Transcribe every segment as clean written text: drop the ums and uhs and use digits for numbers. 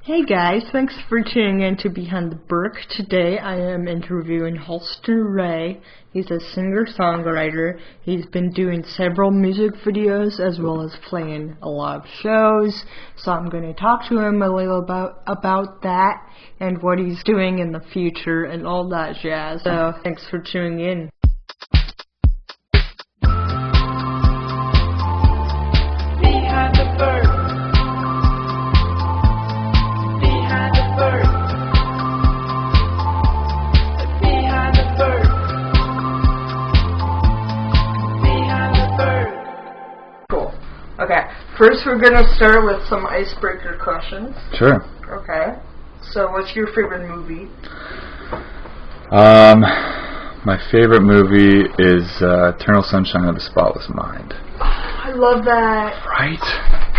Hey guys, thanks for tuning in to Behind the Birk. Today I am interviewing Halston Ray. He's a singer-songwriter. He's been doing several music videos as well as playing a lot of shows. So I'm going to talk to him a little about that and what he's doing in the future and all that jazz. So thanks for tuning in. Behind the Birk. Okay, first we're going to start with some icebreaker questions. Sure. Okay, so what's your favorite movie? My favorite movie is Eternal Sunshine of the Spotless Mind. Oh, I love that. Right?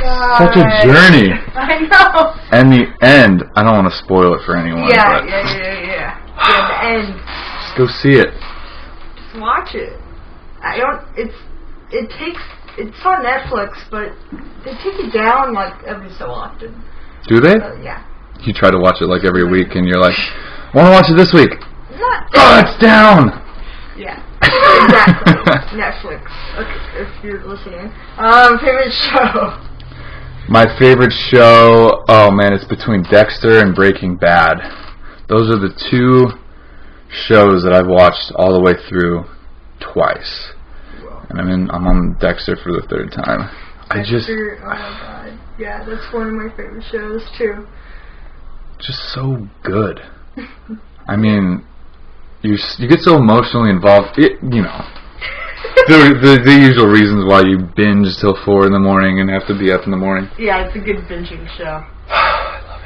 God. Such a journey. I know. And the end, I don't want to spoil it for anyone. Yeah. But Yeah, the end. Just go see it. Just watch it. It's on Netflix, but they take it down like every so often. Do they? Yeah. You try to watch it like every week and you're like, I want to watch it this week. Oh, it's down! Yeah, exactly. Netflix. Okay, if you're listening. Favorite show? My favorite show, oh man, it's between Dexter and Breaking Bad. Those are the two shows that I've watched all the way through twice. And I'm on Dexter for the third time. Dexter, oh my god. Yeah, that's one of my favorite shows too. Just so good. I mean, you get so emotionally involved. The usual reasons why you binge till 4 in the morning and have to be up in the morning. Yeah, it's a good binging show. I love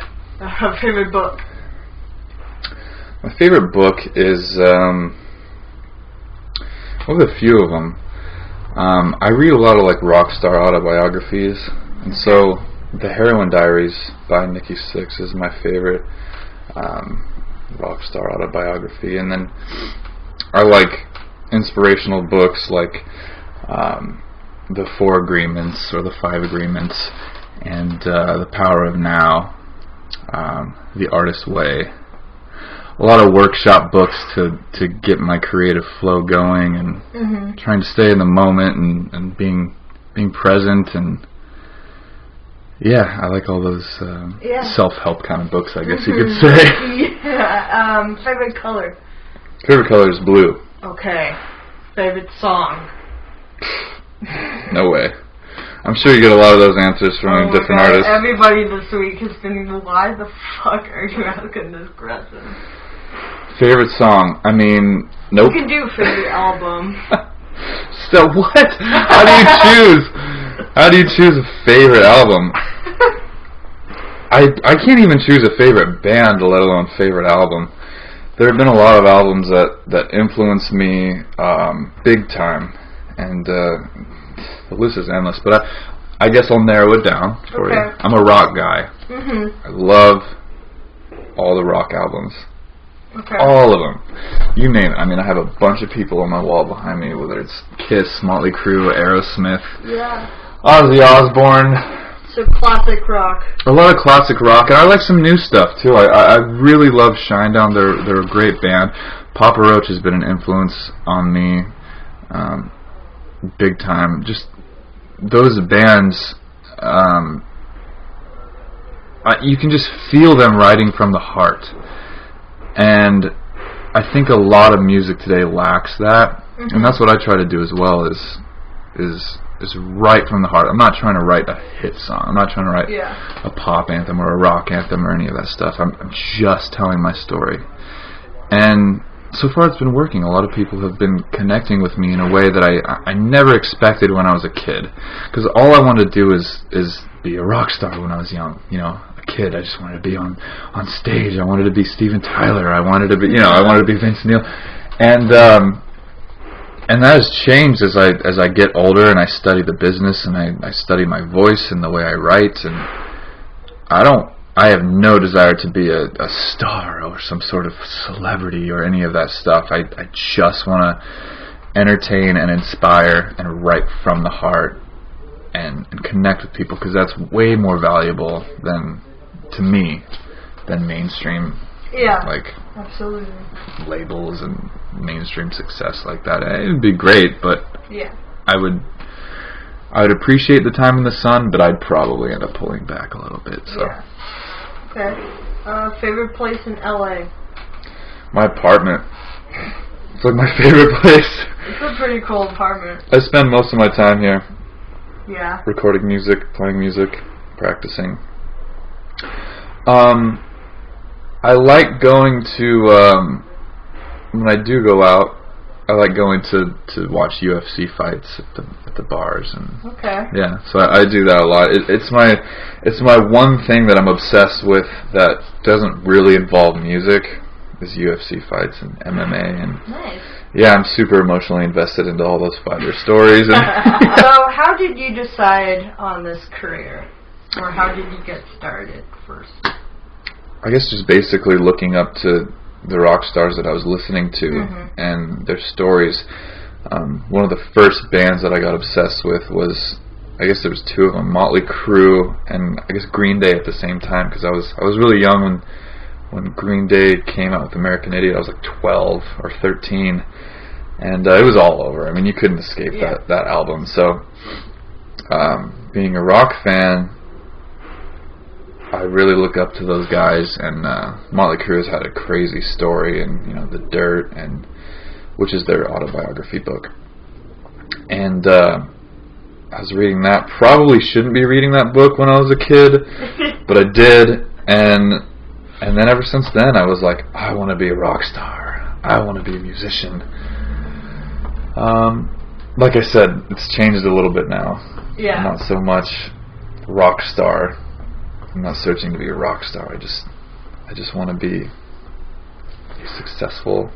it. Favorite book? My favorite book is, I have a few of them. I read a lot of like rock star autobiographies, and so The Heroin Diaries by Nikki Sixx is my favorite rock star autobiography. And then I like inspirational books like The 4 Agreements or The 5 Agreements and The Power of Now, The Artist's Way. A lot of workshop books to get my creative flow going and trying to stay in the moment and being present, and yeah, I like all those self-help kind of books, I guess you could say. Yeah. Favorite color? Favorite color is blue. Okay. Favorite song? No way. I'm sure you get a lot of those answers from different artists. Everybody this week has been, why the fuck are you asking this question? Favorite song? I mean, nope. You can do favorite album. So what? How do you choose? How do you choose a favorite album? I can't even choose a favorite band, let alone favorite album. There have been a lot of albums that influenced me big time, and the list is endless. But I guess I'll narrow it down for you. I'm a rock guy. I love all the rock albums. Okay. All of them. You name it. I mean, I have a bunch of people on my wall behind me, whether it's Kiss, Motley Crue, Aerosmith, Ozzy Osbourne. So classic rock. A lot of classic rock, and I like some new stuff too. I really love Shinedown. They're a great band. Papa Roach has been an influence on me, big time. Just those bands, you can just feel them writing from the heart. And I think a lot of music today lacks that, and that's what I try to do as well. Is write from the heart. I'm not trying to write a hit song. I'm not trying to write a pop anthem or a rock anthem or any of that stuff. I'm just telling my story, and so far it's been working. A lot of people have been connecting with me in a way that I never expected when I was a kid. Because all I wanted to do is be a rock star when I was young. Kid, I just wanted to be on stage. I wanted to be Steven Tyler. I wanted to be Vince Neil, and that has changed as I get older and I study the business and I study my voice and the way I write, and I have no desire to be a star or some sort of celebrity or any of that stuff. I just want to entertain and inspire and write from the heart and connect with people, because that's way more valuable than to me, than mainstream. Yeah. Like absolutely. labels and mainstream success like that. It would be great, but Yeah. I would appreciate the time in the sun, but I'd probably end up pulling back a little bit. So. Yeah. Okay. Favorite place in LA? My apartment. It's like my favorite place. It's a pretty cool apartment. I spend most of my time here. Yeah. Recording music, playing music, practicing. I like going to, when I do go out, I like going to watch UFC fights at the bars, and Okay. yeah, so I do that a lot. It's my one thing that I'm obsessed with that doesn't really involve music, is UFC fights and MMA, and Nice. yeah, I'm super emotionally invested into all those fighter stories. And So, how did you decide on this career, or how did you get started first? I guess just basically looking up to the rock stars that I was listening to and their stories. One of the first bands that I got obsessed with was, I guess there was two of them, Motley Crue and I guess Green Day at the same time, because I was really young when Green Day came out with American Idiot. I was like 12 or 13, and it was all over. I mean, you couldn't escape that album. So being a rock fan, I really look up to those guys, and Motley Crue has had a crazy story, and The Dirt, and which is their autobiography book. And I was reading that. Probably shouldn't be reading that book when I was a kid, but I did, and then ever since then I was like, I want to be a rock star. I want to be a musician. Like I said, it's changed a little bit now. Yeah. Not so much rock star. I'm not searching to be a rock star. I just want to be a successful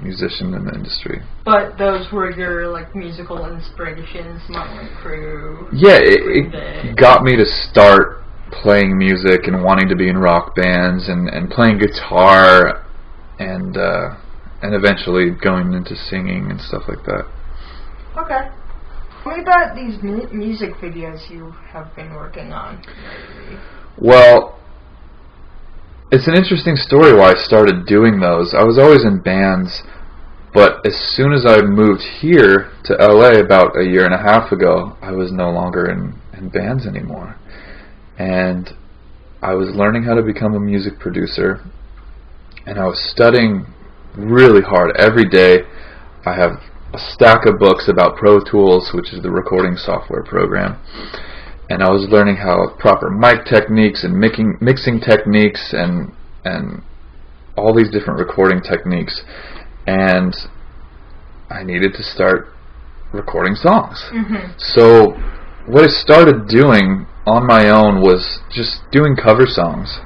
musician in the industry. But those were your musical inspirations, Motley Crue. Yeah, it got me to start playing music and wanting to be in rock bands and playing guitar and eventually going into singing and stuff like that. Okay. Tell me about these music videos you have been working on. Well, it's an interesting story why I started doing those. I was always in bands, but as soon as I moved here to LA about a year and a half ago, I was no longer in bands anymore. And I was learning how to become a music producer, and I was studying really hard every day. I have a stack of books about Pro Tools, which is the recording software program, and I was learning how proper mic techniques and mixing techniques and all these different recording techniques, and I needed to start recording songs. So what I started doing on my own was just doing cover songs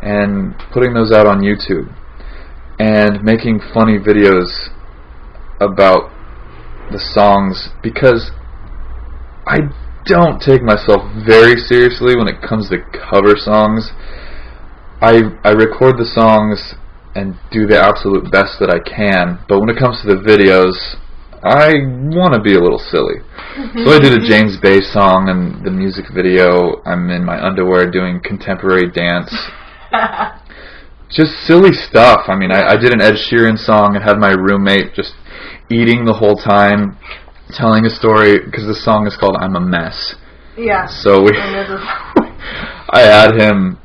and putting those out on YouTube and making funny videos about the songs, because I don't take myself very seriously when it comes to cover songs. I record the songs and do the absolute best that I can, but when it comes to the videos, I want to be a little silly. So I did a James Bay song, and the music video, I'm in my underwear doing contemporary dance. Just silly stuff. I mean, I did an Ed Sheeran song and had my roommate just eating the whole time, telling a story, because the song is called I'm a Mess. Yeah. So I had him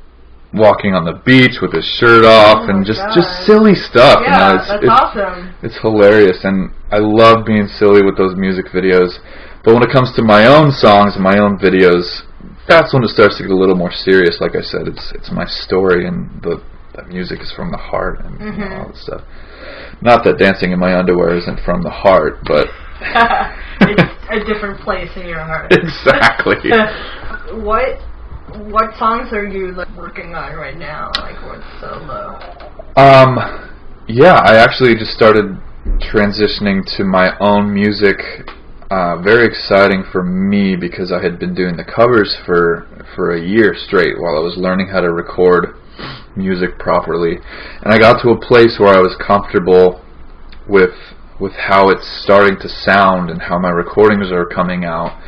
walking on the beach with his shirt off, and just silly stuff. Yeah, that's awesome. It's hilarious, and I love being silly with those music videos. But when it comes to my own songs and my own videos, that's when it starts to get a little more serious. Like I said, it's my story, and the music is from the heart, and all that stuff. Not that dancing in my underwear isn't from the heart, but it's a different place in your heart. Exactly. What songs are you working on right now? What's solo? Yeah, I actually just started transitioning to my own music. Very exciting for me, because I had been doing the covers for a year straight while I was learning how to record music properly, and I got to a place where I was comfortable with how it's starting to sound and how my recordings are coming out,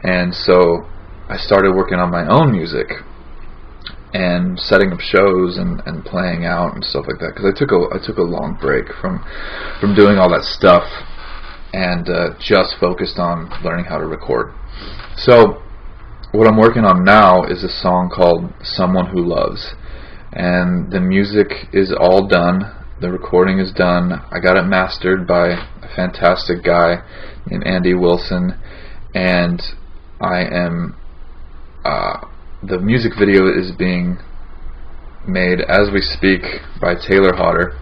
and so I started working on my own music. and setting up shows and playing out and stuff like that, because I took a long break from doing all that stuff and just focused on learning how to record. So what I'm working on now is a song called Someone Who Loves, and the music is all done, the recording is done. I got it mastered by a fantastic guy named Andy Wilson, and I am the music video is being made as we speak by Taylor Hodder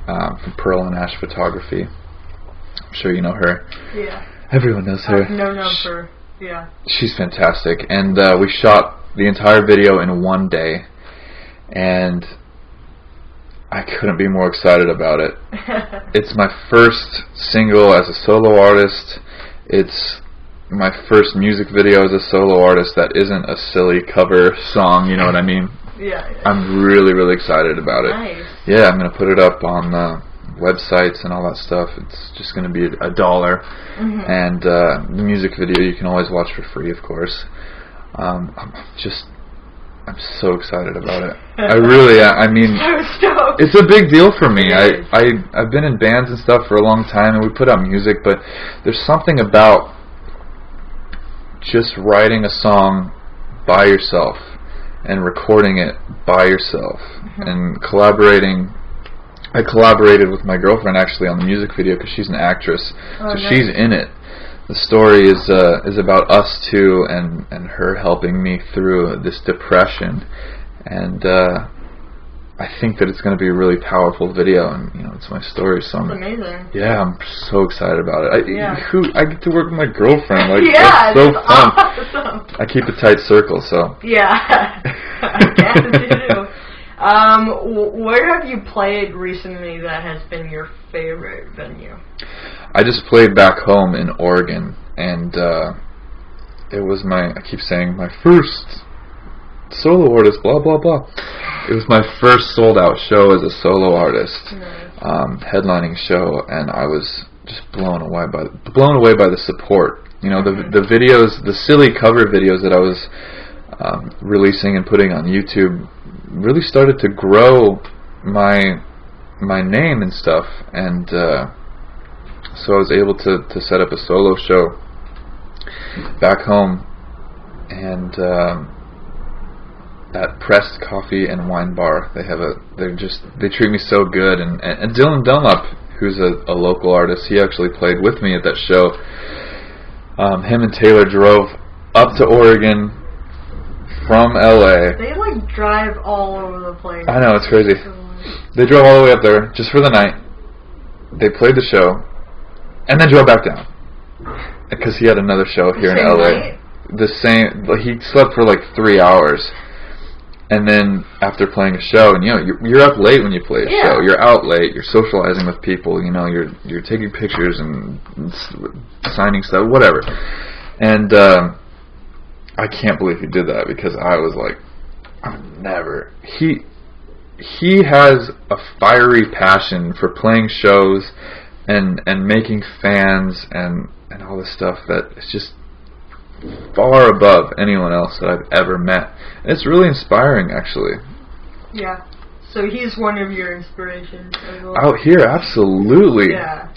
from Pearl and Ash Photography. I'm sure you know her. Yeah. Everyone knows her. I've known her. Yeah. She's fantastic, and we shot the entire video in one day, and I couldn't be more excited about it. It's my first single as a solo artist. It's my first music video as a solo artist that isn't a silly cover song, you know what I mean? Yeah. I'm really, really excited about it. Nice. Yeah, I'm going to put it up on websites and all that stuff. It's just going to be $1. And the music video you can always watch for free, of course. I'm so excited about it. I mean, it's a big deal for me. I've been in bands and stuff for a long time, and we put out music, but there's something about just writing a song by yourself and recording it by yourself and collaborating. I collaborated with my girlfriend actually on the music video because she's an actress, so nice. She's in it. The story is about us two and her helping me through this depression, and I think that it's going to be a really powerful video, and it's my story. So that's amazing. Yeah, I'm so excited about it. I get to work with my girlfriend. Like, yeah, that's so fun. Awesome. I keep a tight circle, so yeah, I guess you do. Where have you played recently that has been your favorite venue? I just played back home in Oregon, and it was I keep saying my first solo artist, blah blah blah. It was my first sold out show as a solo artist, headlining show, and I was just blown away by the support. The videos, the silly cover videos that I was releasing and putting on YouTube really started to grow my name and stuff, and so I was able to set up a solo show back home, and at Pressed Coffee and Wine Bar. They treat me so good, and Dylan Dunlap, who's a local artist, he actually played with me at that show. Him and Taylor drove up to Oregon from LA. They drive all over the place. I know, it's crazy. They drove all the way up there just for the night. They played the show, and then drove back down because he had another show here in LA. Night? He slept for 3 hours, and then after playing a show, and you're up late when you play a show. You're out late. You're socializing with people. You're taking pictures and signing stuff, whatever. And I can't believe he did that, because I was like, I've never. He has a fiery passion for playing shows and making fans and all this stuff that is just far above anyone else that I've ever met. And it's really inspiring, actually. Yeah. So he's one of your inspirations as well? Out here, absolutely. Yeah.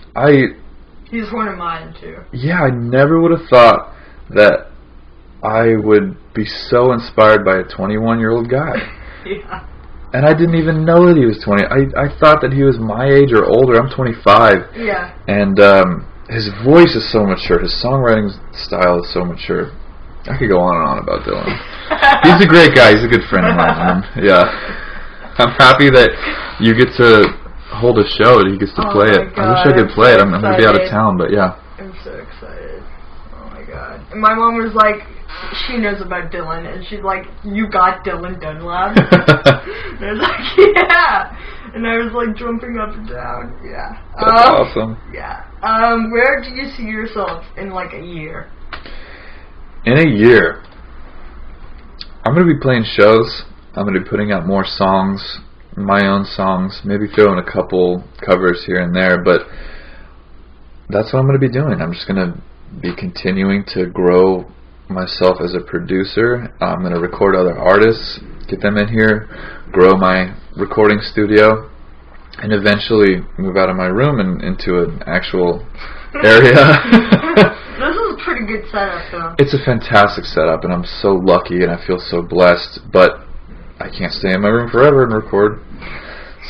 He's one of mine, too. Yeah, I never would have thought that I would be so inspired by a 21-year-old guy. Yeah. And I didn't even know that he was 20. I thought that he was my age or older. I'm 25. Yeah. And his voice is so mature. His songwriting style is so mature. I could go on and on about Dylan. He's a great guy. He's a good friend of mine. Yeah. I'm happy that you get to hold a show and he gets to play it. God, I wish I could play it. I'm going to be out of town, but yeah. I'm so excited. Oh my God. And my mom was like, she knows about Dylan, and she's like, you got Dylan Dunlap? And I was like, yeah. And I was jumping up and down. Yeah. That's awesome. Yeah. Where do you see yourself in a year? In a year, I'm going to be playing shows. I'm going to be putting out more songs, my own songs, maybe throwing a couple covers here and there, but that's what I'm going to be doing. I'm just going to be continuing to grow myself as a producer. I'm going to record other artists, get them in here, grow my recording studio, and eventually move out of my room and into an actual area. This is a pretty good setup, though. It's a fantastic setup, and I'm so lucky, and I feel so blessed. But I can't stay in my room forever and record.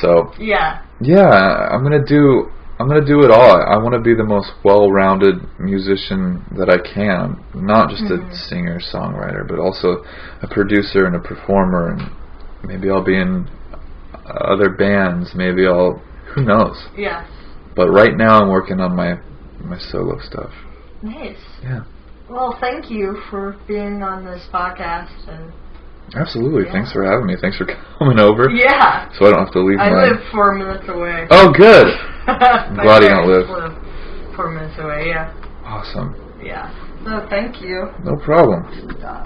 So yeah, I'm gonna do it all. I want to be the most well-rounded musician that I can. Not just a singer, songwriter, but also a producer and a performer. And maybe I'll be in other bands. Maybe who knows? Yeah. But right now I'm working on my solo stuff. Nice. Yeah. Well, thank you for being on this podcast. And absolutely. yeah. Thanks for having me. Thanks for coming over. Yeah. So I don't have to leave I live 4 minutes away. Oh, good. I'm My glad you don't parents live. 4 minutes away, yeah. Awesome. Yeah. So thank you. No problem. Yeah.